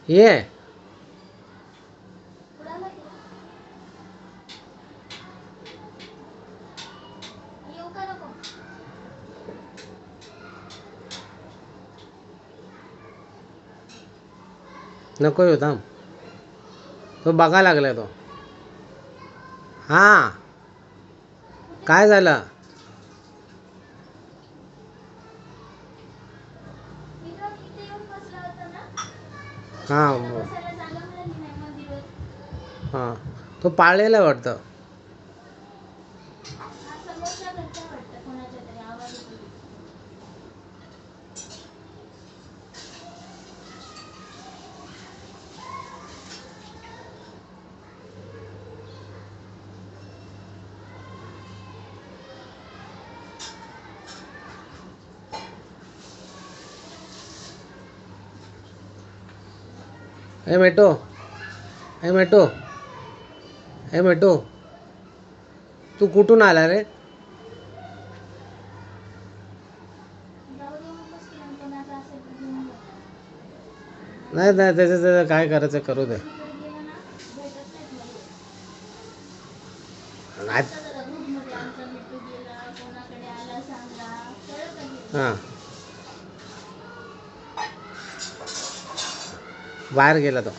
ये नको येऊ थांब. तो बघा लागलाय तो. हां काय झालं? हां हां तो पाळलेला आहे वाटतं. ए मेटो, ए मेटो, ए मेटो, तू कुठून आला रे? नाही नाही त्याचं काय करायचं करू दे. हां बाहेर गेला तो.